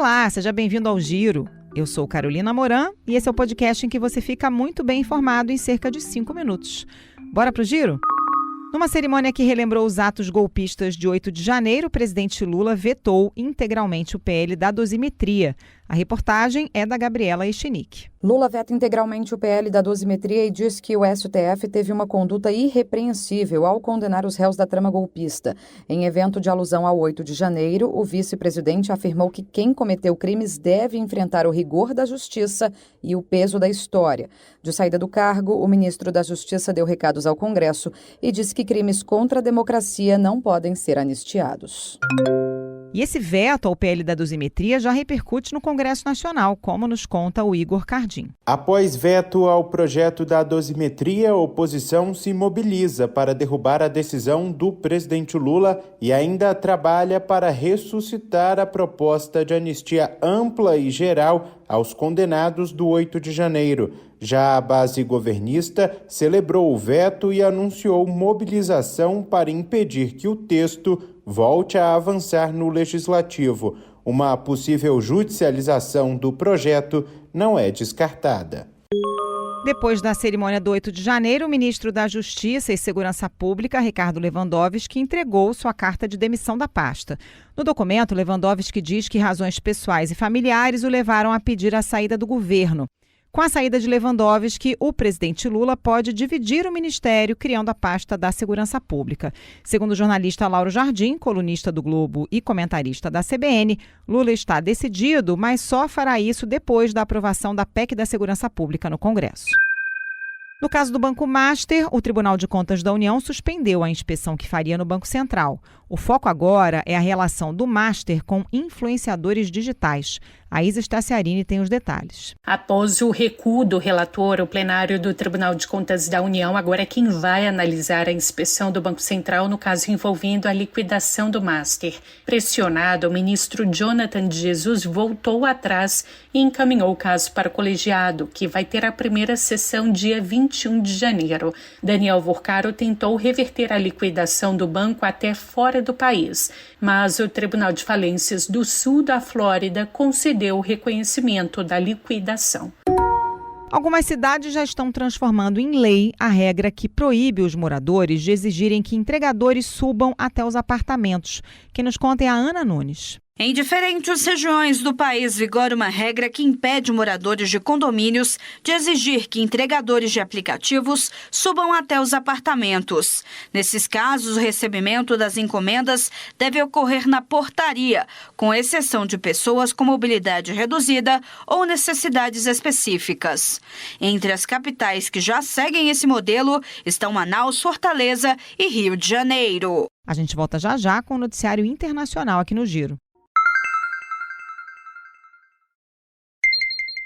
Olá, seja bem-vindo ao Giro. Eu sou Carolina Moran e esse é o podcast em que você fica muito bem informado em cerca de 5 minutos. Bora pro Giro? Numa cerimônia que relembrou os atos golpistas de 8 de janeiro, o presidente Lula vetou integralmente o PL da dosimetria. A reportagem é da Gabriela Echenique. Lula veta integralmente o PL da dosimetria e diz que o STF teve uma conduta irrepreensível ao condenar os réus da trama golpista. Em evento de alusão ao 8 de janeiro, o vice-presidente afirmou que quem cometeu crimes deve enfrentar o rigor da justiça e o peso da história. De saída do cargo, o ministro da Justiça deu recados ao Congresso e disse que crimes contra a democracia não podem ser anistiados. E esse veto ao PL da dosimetria já repercute no Congresso Nacional, como nos conta o Igor Cardim. Após veto ao projeto da dosimetria, a oposição se mobiliza para derrubar a decisão do presidente Lula e ainda trabalha para ressuscitar a proposta de anistia ampla e geral aos condenados do 8 de janeiro. Já a base governista celebrou o veto e anunciou mobilização para impedir que o texto volte a avançar no Legislativo. Uma possível judicialização do projeto não é descartada. Depois da cerimônia do 8 de janeiro, o ministro da Justiça e Segurança Pública, Ricardo Lewandowski, entregou sua carta de demissão da pasta. No documento, Lewandowski diz que razões pessoais e familiares o levaram a pedir a saída do governo. Com a saída de Lewandowski, o presidente Lula pode dividir o ministério, criando a pasta da Segurança Pública. Segundo o jornalista Lauro Jardim, colunista do Globo e comentarista da CBN, Lula está decidido, mas só fará isso depois da aprovação da PEC da Segurança Pública no Congresso. No caso do Banco Master, o Tribunal de Contas da União suspendeu a inspeção que faria no Banco Central. O foco agora é a relação do Master com influenciadores digitais. A Isa Staciarini tem os detalhes. Após o recuo do relator, o plenário do Tribunal de Contas da União agora é quem vai analisar a inspeção do Banco Central no caso envolvendo a liquidação do Master. Pressionado, o ministro Jonathan de Jesus voltou atrás e encaminhou o caso para o colegiado, que vai ter a primeira sessão dia 21 de janeiro. Daniel Vorcaro tentou reverter a liquidação do banco até fora do país, mas o Tribunal de Falências do Sul da Flórida concedeu o reconhecimento da liquidação. Algumas cidades já estão transformando em lei a regra que proíbe os moradores de exigirem que entregadores subam até os apartamentos. Quem nos conta é a Ana Nunes. Em diferentes regiões do país vigora uma regra que impede moradores de condomínios de exigir que entregadores de aplicativos subam até os apartamentos. Nesses casos, o recebimento das encomendas deve ocorrer na portaria, com exceção de pessoas com mobilidade reduzida ou necessidades específicas. Entre as capitais que já seguem esse modelo estão Manaus, Fortaleza e Rio de Janeiro. A gente volta já já com o noticiário internacional aqui no Giro.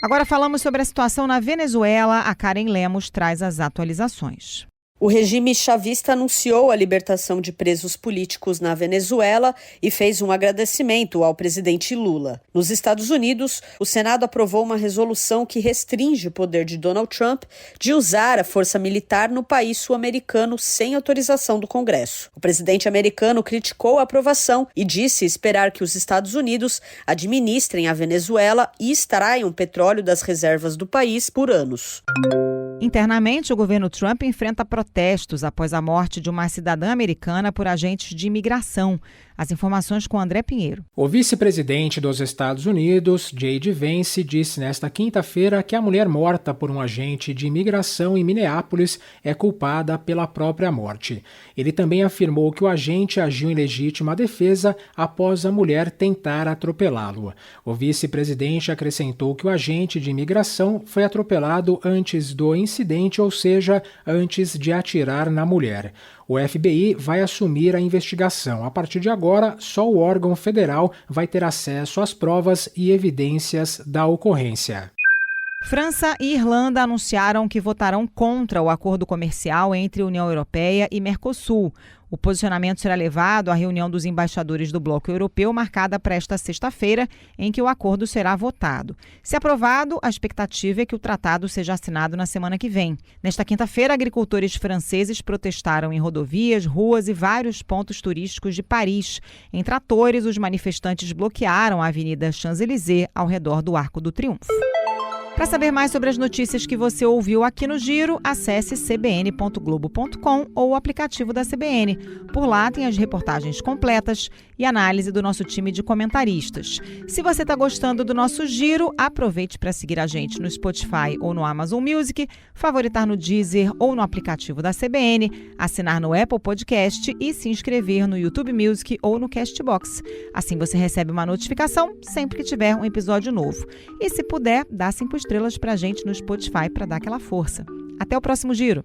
Agora falamos sobre a situação na Venezuela. A Karen Lemos traz as atualizações. O regime chavista anunciou a libertação de presos políticos na Venezuela e fez um agradecimento ao presidente Lula. Nos Estados Unidos, o Senado aprovou uma resolução que restringe o poder de Donald Trump de usar a força militar no país sul-americano sem autorização do Congresso. O presidente americano criticou a aprovação e disse esperar que os Estados Unidos administrem a Venezuela e extraiam petróleo das reservas do país por anos. Internamente, o governo Trump enfrenta protestos após a morte de uma cidadã americana por agentes de imigração. As informações com André Pinheiro. O vice-presidente dos Estados Unidos, J.D. Vance, disse nesta quinta-feira que a mulher morta por um agente de imigração em Minneapolis é culpada pela própria morte. Ele também afirmou que o agente agiu em legítima defesa após a mulher tentar atropelá-lo. O vice-presidente acrescentou que o agente de imigração foi atropelado antes do incidente, ou seja, antes de atirar na mulher. O FBI vai assumir a investigação. A partir de agora, só o órgão federal vai ter acesso às provas e evidências da ocorrência. França e Irlanda anunciaram que votarão contra o acordo comercial entre União Europeia e Mercosul. O posicionamento será levado à reunião dos embaixadores do Bloco Europeu, marcada para esta sexta-feira, em que o acordo será votado. Se aprovado, a expectativa é que o tratado seja assinado na semana que vem. Nesta quinta-feira, agricultores franceses protestaram em rodovias, ruas e vários pontos turísticos de Paris. Em tratores, os manifestantes bloquearam a Avenida Champs-Élysées ao redor do Arco do Triunfo. Para saber mais sobre as notícias que você ouviu aqui no Giro, acesse cbn.globo.com ou o aplicativo da CBN. Por lá tem as reportagens completas e análise do nosso time de comentaristas. Se você está gostando do nosso Giro, aproveite para seguir a gente no Spotify ou no Amazon Music, favoritar no Deezer ou no aplicativo da CBN, assinar no Apple Podcast e se inscrever no YouTube Music ou no Castbox. Assim você recebe uma notificação sempre que tiver um episódio novo. E se puder, dá 5 estrelas pra gente no Spotify para dar aquela força. Até o próximo Giro!